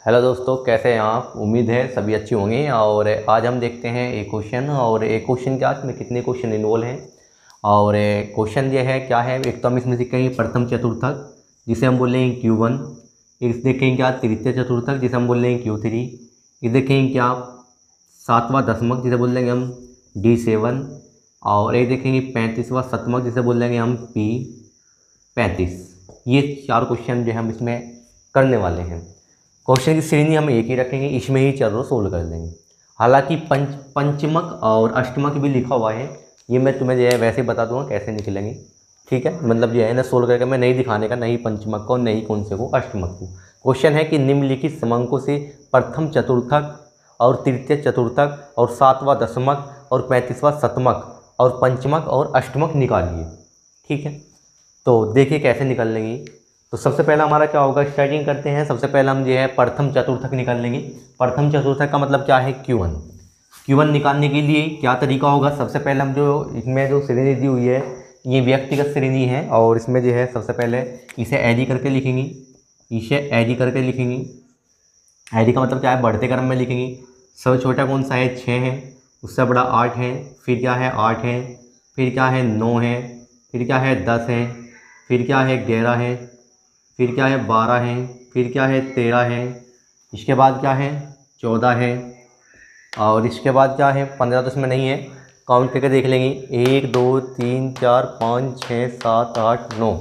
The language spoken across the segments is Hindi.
हेलो दोस्तों, कैसे हैं आप। उम्मीद है सभी अच्छे होंगे। और आज हम देखते हैं एक क्वेश्चन। और एक क्वेश्चन के आज में कितने क्वेश्चन इन्वॉल्व हैं। और क्वेश्चन ये है क्या है, एक तो हम इसमें सीखेंगे प्रथम चतुर्थक जिसे हम बोलेंगे Q1। एक देखेंगे क्या तृतीय चतुर्थक जिसे हम बोलेंगे Q3। ये देखेंगे क्या सातवां दशमक जिसे बोल देंगे हम D7। और एक देखेंगे 35वां शतमक जिसे बोल देंगे हम P35। ये चार क्वेश्चन जो है हम इसमें करने वाले हैं। क्वेश्चन की श्रेणी हम एक ही रखेंगे, इसमें ही चारों सोल्व कर देंगे। हालांकि पंचमक और अष्टमक भी लिखा हुआ है, ये मैं तुम्हें जो है वैसे बता दूंगा कैसे निकलेंगे। ठीक है, मतलब जो है ना सोल्व करके मैं नहीं दिखाने का, नहीं पंचमक को नहीं कौन से को अष्टमक को। क्वेश्चन है कि निम्नलिखित समांकों से प्रथम चतुर्थक और तृतीय चतुर्थक और सातवां दशमक और 35वां शतमक और पंचमक और अष्टमक निकालिए। ठीक है, तो देखिए कैसे निकल लेंगे। तो सबसे पहला हमारा क्या होगा, स्टार्टिंग करते हैं। सबसे पहला हम जो है प्रथम चतुर्थक निकाल लेंगे। प्रथम चतुर्थक का मतलब क्या है, Q1 निकालने के लिए क्या तरीका होगा। सबसे पहले हम जो इसमें जो श्रेणी दी हुई है ये व्यक्तिगत श्रेणी है, और इसमें जो है सबसे पहले इसे ऐडी करके लिखेंगे। ऐडी का मतलब क्या है, बढ़ते क्रम में लिखेंगे। सबसे छोटा कौन सा है, 6 है। उससे बड़ा 8 है। फिर क्या है, 8 है। फिर क्या है, 9 है। फिर क्या है, 10 है। फिर क्या है, 11 है। फिर क्या है, 12 है। फिर क्या है, 13 है। इसके बाद क्या है, 14 है। और इसके बाद क्या है, 15 तो इसमें नहीं है, काउंट करके देख लेंगे। 1 2 3 4 5 6 7 8 9।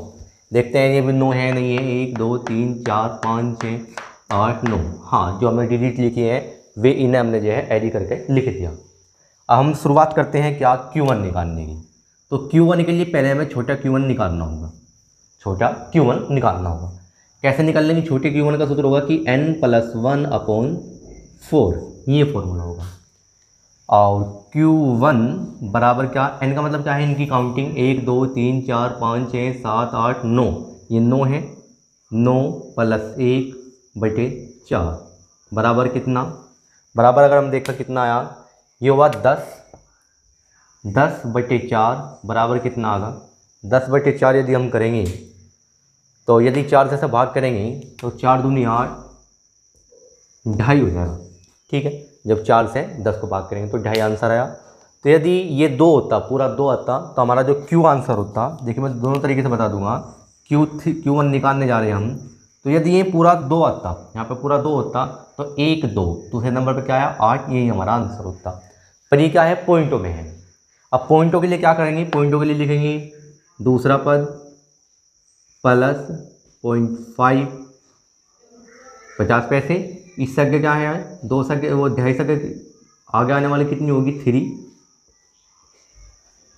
देखते हैं ये भी 9 है नहीं है। 1 2 3 4 5 6 8 9। हाँ, जो हमने डिजिट लिखी है वे इन्हें हमने जो है एडी करके लिख दिया। अब हम शुरुआत करते हैं क्या, Q1 निकालने की। तो Q1 के लिए पहले हमें छोटा Q1 निकालना होगा। कैसे निकाल लेंगे, छोटे Q1 का सूत्र होगा कि n+1/4, ये फॉर्मूला होगा। और Q1 बराबर क्या, n का मतलब क्या है, इनकी काउंटिंग 1 2 3 4 5 6 7 8 9। ये 9 है। 9 + 1/4 बराबर कितना, बराबर अगर हम देखकर कितना आया, ये हुआ 10। 10/4 बराबर कितना आगा, 10/4 यदि हम करेंगे तो यदि 4 से भाग करेंगे तो 4 दूनी 8, 2.5 हो जाएगा। ठीक है, जब 4 से 10 को भाग करेंगे तो 2.5 आंसर आया। तो यदि ये 2 होता, पूरा 2 आता, तो हमारा जो Q आंसर होता, देखिए मैं दोनों तरीके से बता दूंगा। Q1 निकालने जा रहे हैं हम, तो यदि ये पूरा 2 आता, यहाँ पे पूरा 2 होता तो 1 2, दूसरे नंबर पर क्या आया 8, यही हमारा आंसर होता। पर ये क्या है, पॉइंटों में है। अब पॉइंटों के लिए क्या करेंगे, पॉइंटों के लिए लिखेंगे दूसरा पद +0.5 50 पैसे। इस सके क्या है, 2 सके वो 2.5 सके आगे आने वाली कितनी होगी, 3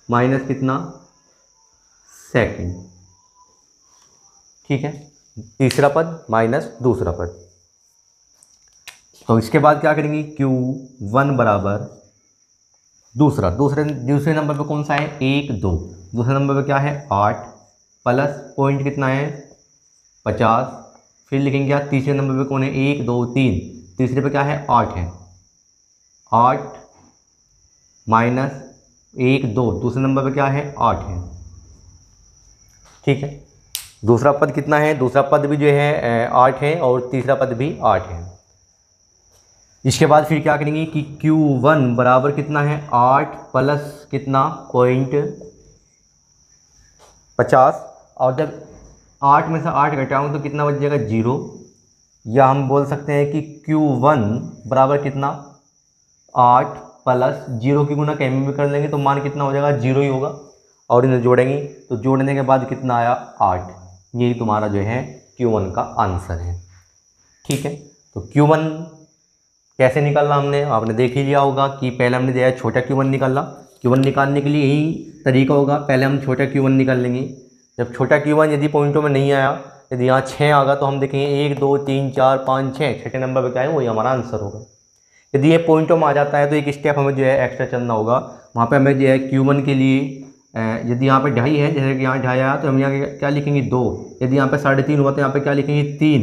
माइनस कितना, सेकंड। ठीक है, तीसरा पद माइनस दूसरा पद। तो इसके बाद क्या करेंगे, Q1 बराबर दूसरे नंबर पे कौन सा है, 1 2। दूसरे नंबर पे क्या है, 8 प्लस पॉइंट कितना है, 50। फिर लिखेंगे क्या, तीसरे नंबर पे कौन है, 1 2 3। तीसरे पे क्या है, 8 है। 8 माइनस 1 2, दूसरे नंबर पे क्या है, 8 है। ठीक है, दूसरा पद कितना है, दूसरा पद भी जो है 8 है, और तीसरा पद भी 8 है। इसके बाद फिर क्या करेंगे कि Q1 बराबर कितना है, 8 प्लस कितना, 0.50। और जब 8 में से 8 घटाऊँ तो कितना बच जाएगा, 0। या हम बोल सकते हैं कि Q1 बराबर कितना, 8 प्लस 0 की गुना कैम में कर लेंगे तो मान कितना हो जाएगा, 0 ही होगा। और इन्हें जोड़ेंगे तो जोड़ने के बाद कितना आया, 8। यही तुम्हारा जो है Q1 का आंसर है। ठीक है, तो Q1 कैसे निकालना हमने, आपने देख ही लिया होगा कि पहले हमने जो है छोटा Q1 निकाला। Q1 निकालने के लिए यही तरीका होगा, पहले हम छोटा Q1 निकाल लेंगे। जब छोटा Q1 यदि पॉइंटों में नहीं आया, यदि यहाँ 6 आ गया तो हम देखेंगे 1 2 3 4 5 6, छठे नंबर पे क्या है, वही हमारा आंसर होगा। यदि ये पॉइंटों में आ जाता है तो एक स्टेप हमें जो है एक्स्ट्रा चलना होगा। वहाँ पे हमें जो है Q1 के लिए यदि यहाँ पे 2.5 है, जैसे कि यहाँ 2.5 आया तो हम यहाँ क्या लिखेंगे, 2। यदि यहाँ पे 3.5 हुआ तो यहाँ पे क्या लिखेंगे, 3।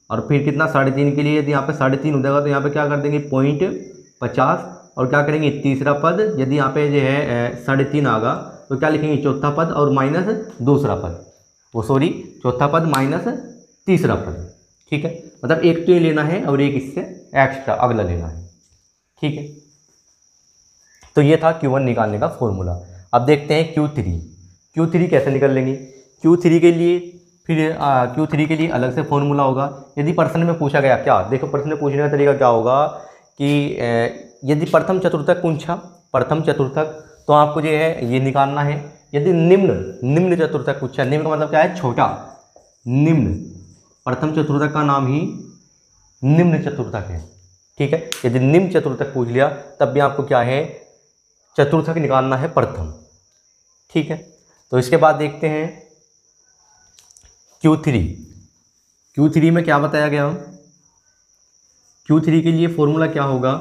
और फिर कितना, 3.5 के लिए यदि यहाँ पे 3.5 हो जाएगा तो यहाँ पे क्या कर देंगे, 0.50। और क्या करेंगे, तीसरा पद यदि यहाँ पे जो है 3.5 आगा तो क्या लिखेंगे, चौथा पद और माइनस दूसरा पद, चौथा पद माइनस तीसरा पद। ठीक है, मतलब एक तो ये लेना है और एक इससे एक्स्ट्रा अगला लेना है। ठीक है, तो ये था Q1 निकालने का फॉर्मूला। अब देखते हैं Q3। Q3 कैसे निकाल लेंगे? Q3 के लिए फिर Q3 के लिए अलग से फॉर्मूला होगा। यदि प्रश्न में पूछा गया, क्या देखो प्रश्न में पूछने का तरीका क्या होगा कि यदि प्रथम चतुर्थक पूछा, प्रथम चतुर्थक, तो आपको जो है ये निकालना है। यदि निम्न चतुर्थक पूछा, निम्न का मतलब क्या है? छोटा। निम्न, प्रथम चतुर्थक का नाम ही निम्न चतुर्थक है। ठीक है, यदि निम्न चतुर्थक पूछ लिया तब भी आपको क्या है? चतुर्थक निकालना है प्रथम। ठीक है, तो इसके बाद देखते हैं Q3। Q3 में क्या बताया गया? Q3 के लिए फॉर्मूला क्या होगा?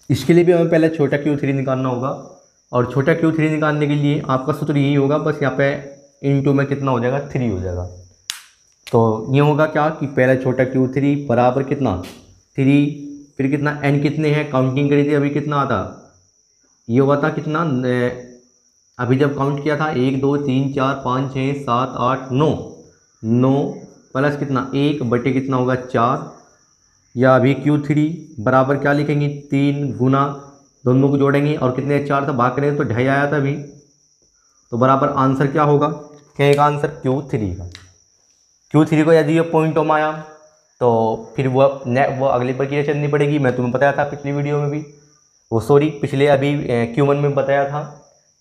इसके लिए भी हमें पहले छोटा Q3 निकालना होगा, और छोटा Q3 निकालने के लिए आपका सूत्र यही होगा, बस यहाँ पे इनटू में कितना हो जाएगा? 3 हो जाएगा। तो ये होगा क्या कि पहले छोटा Q3 बराबर कितना? 3, फिर कितना n कितने हैं? काउंटिंग करी थी अभी, कितना आता? ये हुआ था कितना? अभी जब काउंट किया था 1 2 3 4 5 6 7 8 9, 9 प्लस कितना 1 बटे कितना होगा? 4, या अभी Q3 बराबर क्या लिखेंगे? 3 गुना, दोनों को जोड़ेंगे और कितने 4 था भाग करेंगे तो 2.5 आया था अभी, तो बराबर आंसर क्या होगा? क्या का आंसर? Q3 का। Q3 को यदि ये पॉइंटों में आया तो फिर वो अगली प्रक्रिया चलनी पड़ेगी। मैं तुम्हें बताया था पिछली वीडियो में भी, वो सॉरी पिछले अभी Q1 में बताया था।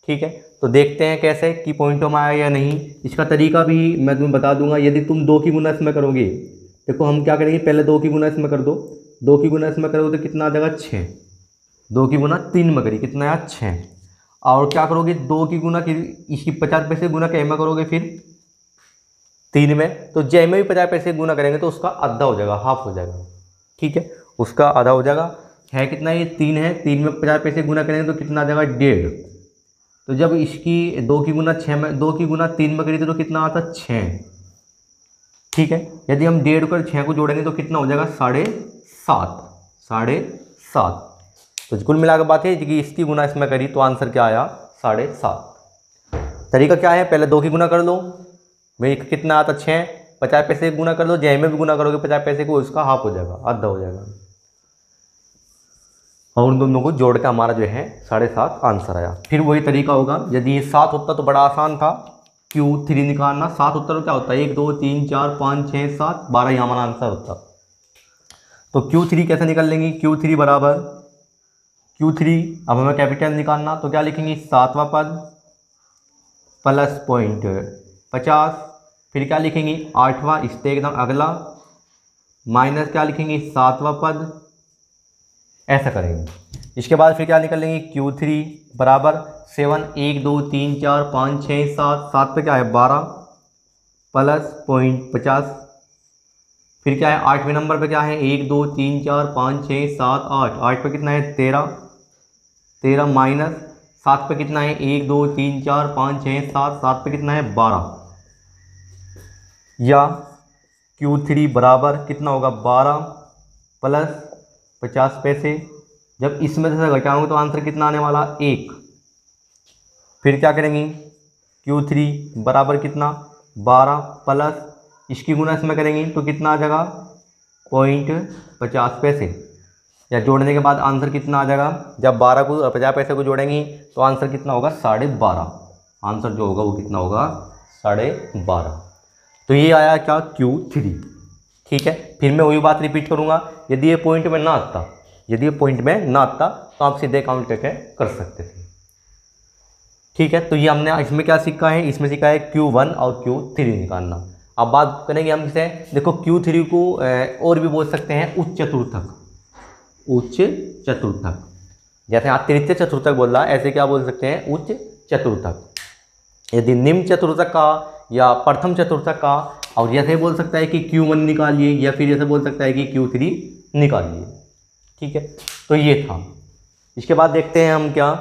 ठीक है, तो देखते हैं कैसे कि पॉइंटों में आया या नहीं। इसका तरीका भी मैं तुम्हें बता दूंगा। यदि तुम 2 की गुना इसमें करोगे, देखो हम क्या करेंगे, पहले 2 की गुना इसमें कर दो। 2 की गुना इसमें करोगे तो कितना आ जाएगा? 6। 2 की गुना 3 में करी, कितना आया? 6। और क्या करोगे? 2 की गुना इसकी 50 पैसे गुना क्या में करोगे? फिर 3 में, तो जय में भी 50 पैसे गुना करेंगे तो उसका आधा हो जाएगा, हाफ हो जाएगा। ठीक है, उसका आधा हो जाएगा। है कितना? ये 3 है, 3 में 50 पैसे गुना करेंगे तो कितना आ जाएगा? 1.5। तो जब इसकी 2 की गुना 6 में, 2 की गुना 3 में करी तो कितना आता? 6। ठीक है, यदि हम 1.5 कर 6 को जोड़ेंगे तो कितना हो जाएगा? 7.5। 7.5। तो कुल मिलाकर बात है कि इसकी गुना इसमें करी तो आंसर क्या आया? 7.5। तरीका क्या है? पहले 2 की गुना कर लो, भाई कितना आता? 6। 50 पैसे गुना कर लो, जय में भी गुना करोगे 50 पैसे को, उसका हाफ हो जाएगा, आधा हो जाएगा। और उन दोनों को जोड़ के हमारा जो है 7.5 आंसर आया। फिर वही तरीका होगा, यदि ये 7 होता तो बड़ा आसान था Q3 निकालना। 7 होता तो क्या होता है? 1 2 3 4 5 6 7 12 ही हमारा आंसर होता। तो Q3 कैसे निकाल लेंगे? Q3 बराबर Q3, अब हमें कैपिटल निकालना तो क्या लिखेंगे? 7वां पद प्लस 0.50, फिर क्या लिखेंगे? 8वां, इससे एकदम अगला, माइनस क्या लिखेंगे? 7वां पद, ऐसा करेंगे। इसके बाद फिर क्या निकल लेंगे? Q3 बराबर 7 1 2 3 4 5 6 7, 7 पे क्या है? 12 प्लस 0.50, फिर क्या है? 8वें नंबर पे क्या है? 1 2 3 4 5 6 7 8, 8 पे कितना है? 13, 13 माइनस 7 पे कितना है? 1 2 3 4 5 6 7, 7 पे कितना है? 12, या Q3 बराबर कितना होगा? 12 प्लस 50 पैसे। जब इसमें से घटाऊंगे तो आंसर कितना आने वाला? 1। फिर क्या करेंगे? Q3 बराबर कितना? 12 प्लस इसकी गुना इसमें करेंगे तो कितना आ जाएगा? 0.50 पैसे, या जोड़ने के बाद आंसर कितना आ जाएगा? जब 12 को 50 पैसे को जोड़ेंगे तो आंसर कितना होगा? 12.5। आंसर जो होगा वो कितना होगा? 12.5। तो ये आया क्या? Q3। ठीक है, फिर मैं वही बात रिपीट करूंगा। यदि ये पॉइंट में ना आता, यदि ये पॉइंट में ना आता तो आप सीधे काउंट करके कर सकते थे। ठीक है, तो ये हमने इसमें क्या सीखा है? इसमें सीखा है Q1 और Q3 निकालना। अब बात करेंगे हम इसे, देखो Q3 को और भी बोल सकते हैं उच्च चतुर्थक। उच्च चतुर्थक, जैसे यहाँ तृतीय चतुर्थक बोल रहा है, ऐसे क्या बोल सकते हैं? उच्च चतुर्थक। यदि निम्न चतुर्थक का या प्रथम चतुर्थक का, और जैसे बोल सकता है कि Q1 निकालिए, या फिर जैसे बोल सकता है कि Q3 निकालिए। ठीक है, तो ये था। इसके बाद देखते हैं हम क्या?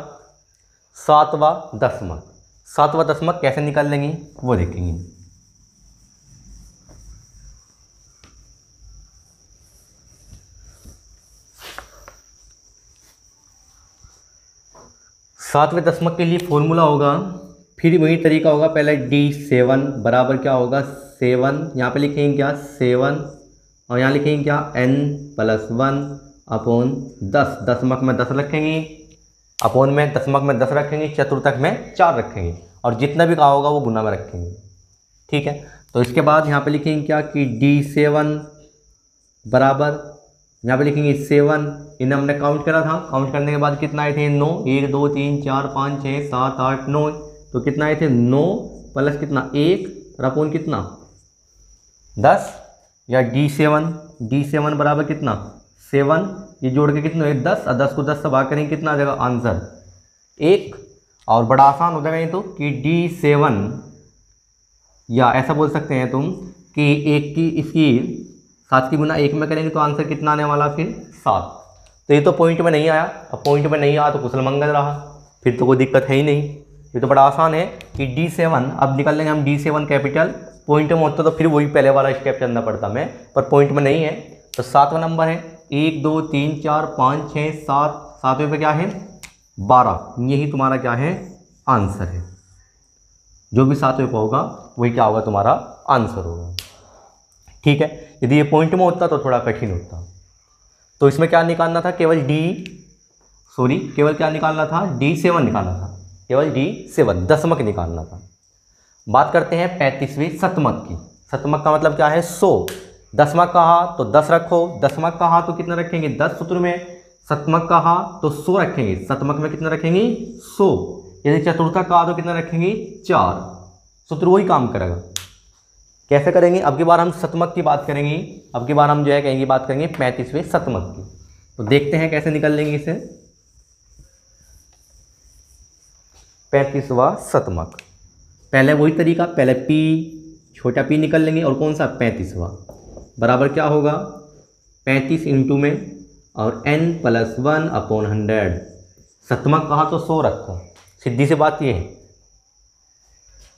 7वां दशमक। 7वां दशमक कैसे निकाल लेंगे वो देखेंगे। 7वें दशमक के लिए फॉर्मूला होगा फिर वही तरीका होगा, पहले D7 बराबर क्या होगा 7, यहाँ पे लिखेंगे क्या 7 और यहाँ लिखेंगे क्या n+1 अपॉन 10, दशमक में 10 रखेंगे, अपॉन में दशमक में 10 रखेंगे, चतुर्थक में 4 रखेंगे और जितना भी कहा होगा वो गुना में रखेंगे। ठीक है, तो इसके बाद यहाँ पे लिखेंगे क्या कि D7 बराबर, यहाँ पे लिखेंगे 7, इन्हें हमने काउंट करा था, काउंट करने के बाद कितना आए थे 9, 1 2 3 4 5 6 7 8 9, तो कितना आए थे 9 प्लस कितना 1 और अपॉन कितना 10, या D7 बराबर कितना 7, ये जोड़ के कितना 10 और 10 को 10 से भाग करेंगे कितना आ जाएगा आंसर 1। और बड़ा आसान हो जाएगा ये तो कि D7, या ऐसा बोल सकते हैं तुम कि एक की इसकी 7 की गुना 1 में करेंगे तो आंसर कितना आने वाला फिर 7। तो ये तो पॉइंट में नहीं आया, अब पॉइंट में नहीं आया तो कुशल मंगल रहा, फिर तो कोई दिक्कत है ही नहीं। ये तो बड़ा आसान है कि D7, अब निकल लेंगे हम D7 कैपिटल, पॉइंट में होता तो फिर वही पहले वाला स्टेप चलना पड़ता मैं, पर पॉइंट में नहीं है तो 7वां नंबर है 1 2 3 4 5 6 7, 7वें पे क्या है 12, यही तुम्हारा क्या है आंसर है। जो भी 7वें पे होगा वही क्या होगा तुम्हारा आंसर होगा। ठीक है, यदि ये पॉइंट में होता तो थोड़ा कठिन होता। तो इसमें क्या निकालना था, केवल क्या निकालना था D7 निकालना था, केवल D7 दशमक निकालना था। बात करते हैं 35वें शतमक की। शतमक का मतलब क्या है 100, दशमक कहा तो 10 रखो, दशमक कहा तो कितना रखेंगे 10 सूत्र में, शतमक कहा तो 100 रखेंगे, शतमक में कितना रखेंगे 100, यदि चतुर्थक कहा तो कितना रखेंगे 4, सूत्र वही काम करेगा। कैसे करेंगे, अब की बार हम शतमक की बात करेंगे, अब की बार हम जो है कहेंगे बात करेंगे 35वें शतमक की। तो देखते हैं कैसे निकल लेंगे इसे। 35वां शतमक, पहले वही तरीका, पहले P छोटा p निकल लेंगे और कौन सा 35वां बराबर क्या होगा 35 इंटू में और n+1 अपॉन 100, शतमक कहा तो 100 रखो, सीधी सी बात ये है।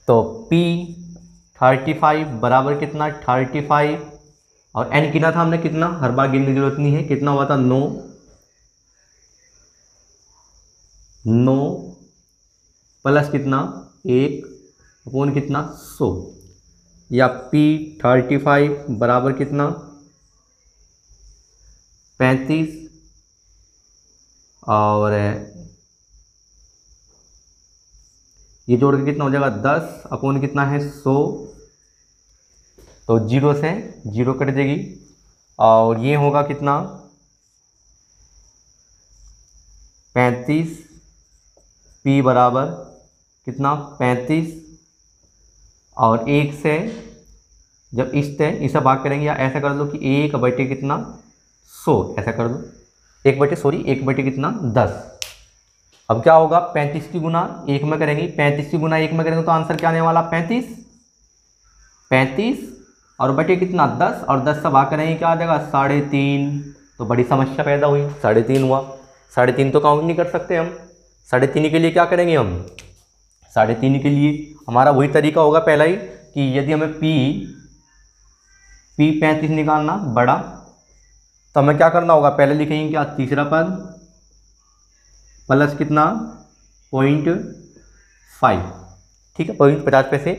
तो P 35 बराबर कितना 35 और n गिना था हमने कितना, हर बार गिनने की जरूरत नहीं है, कितना हुआ था 9 प्लस कितना 1 अपॉन कितना 100, या P 35 बराबर कितना 35 और ये जोड़ के कितना हो जाएगा 10 अपॉन कितना है 100, तो 0 से 0 कट जाएगी और ये होगा कितना 35, P बराबर कितना 35 और 1 से जब इसे भाग करेंगे, या ऐसा कर दो कि 1 बटे कितना 100, ऐसा कर दो 1 बटे कितना 10। अब क्या होगा 35 की गुना 1 में करेंगे, 35 की गुना 1 में करेंगे तो आंसर क्या आने वाला 35 और बटे कितना 10 और 10 से भाग करेंगे क्या आ जाएगा 3.5। तो बड़ी समस्या पैदा हुई, 3.5 हुआ, 3.5 तो काउंट नहीं कर सकते हम, 3.5 के लिए क्या करेंगे हम, 3.5 के लिए हमारा वही तरीका होगा पहला ही कि यदि हमें P 35 निकालना बड़ा, तो हमें क्या करना होगा, पहले लिखेंगे क्या तीसरा पद प्लस कितना 0.5, ठीक है 0.50 पैसे,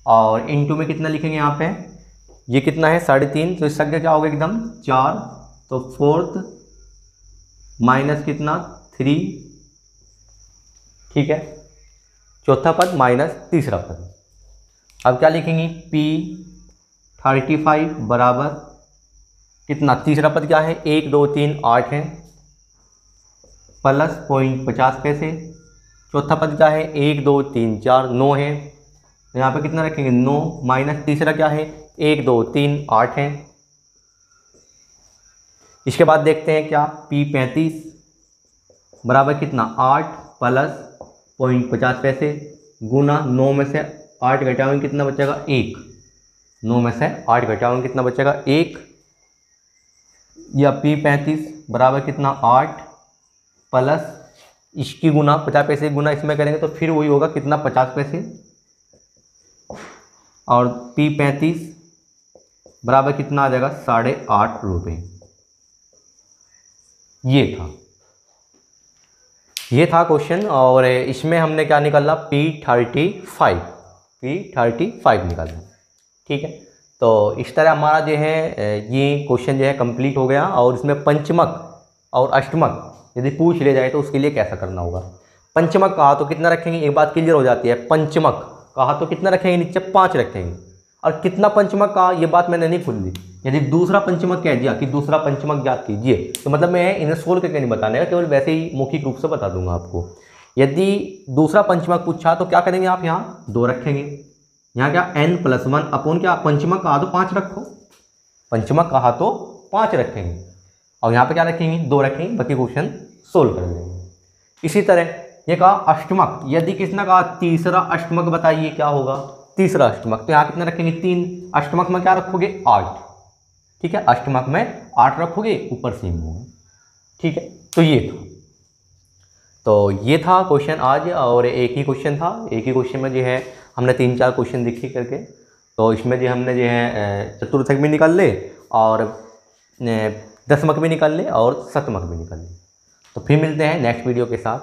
और इंटू में कितना लिखेंगे यहाँ पे, ये कितना है 3.5, तो इस संख्या क्या होगा एकदम 4, तो 4th माइनस कितना 3, ठीक है चौथा पद माइनस तीसरा पद। अब क्या लिखेंगे P 35 बराबर कितना, तीसरा पद क्या है 1 2 3 8 है प्लस 0.50 पैसे, चौथा पद क्या है 1 2 3 4 9 है, तो यहाँ पे कितना रखेंगे 9 माइनस तीसरा क्या है 1 2 3 8 है। इसके बाद देखते हैं क्या P 35 बराबर कितना 8 प्लस 0.50 पैसे गुना 9 में से 8 घटाएंगे कितना बचेगा 1, 9 में से 8 घटाएंगे कितना बचेगा 1, या P 35 बराबर कितना 8 प्लस इसकी गुना 50 पैसे गुना इसमें करेंगे तो फिर वही होगा कितना 50 पैसे, और P 35 बराबर कितना आ जाएगा 8.5 रुपये। ये था ये था क्वेश्चन और इसमें हमने क्या निकाला, P35 निकाला। ठीक है, तो इस तरह हमारा जो है ये क्वेश्चन जो है कंप्लीट हो गया। और इसमें पंचमक और अष्टमक यदि पूछ लिया जाए तो उसके लिए कैसा करना होगा। पंचमक कहा तो कितना रखेंगे, एक बात क्लियर हो जाती है। पंचमक कहा तो कितना रखेंगे, नीचे 5 रखेंगे। और कितना पंचमक कहा ये बात मैंने नहीं खोल दी। यदि दूसरा पंचमक कह दिया कि दूसरा पंचमक ज्ञात कीजिए, तो मतलब मैं इन्हें सोल्व करके नहीं बताने का, केवल वैसे ही मौखिक रूप से बता दूंगा आपको। यदि दूसरा पंचमक पूछा तो क्या करेंगे आप, यहाँ 2 रखेंगे। यहाँ क्या n+1 अपॉन क्या, पंचमक कहा तो 5 रखो, पंचमक कहा तो 5 रखेंगे। और यहाँ पे क्या रखेंगे, 2 रखेंगे, बाकी क्वेश्चन सोल्व कर लेंगे। इसी तरह ये कहा अष्टमक, यदि किसने कहा तीसरा अष्टमक बताइए क्या होगा, तीसरा अष्टमक, तो यहाँ कितना रखेंगे 3। अष्टमक में क्या रखोगे 8। ठीक है, अष्टमक में 8 रखोगे, ऊपर सेम होगा। ठीक है, तो ये था क्वेश्चन आज। और एक ही क्वेश्चन था, एक ही क्वेश्चन में जो है हमने 3-4 क्वेश्चन लिखे करके, तो इसमें जो हमने जो है चतुर्थक भी निकाल ले और दशमक भी निकाल ले और शतमक भी निकाल ले। तो फिर मिलते हैं नेक्स्ट वीडियो के साथ।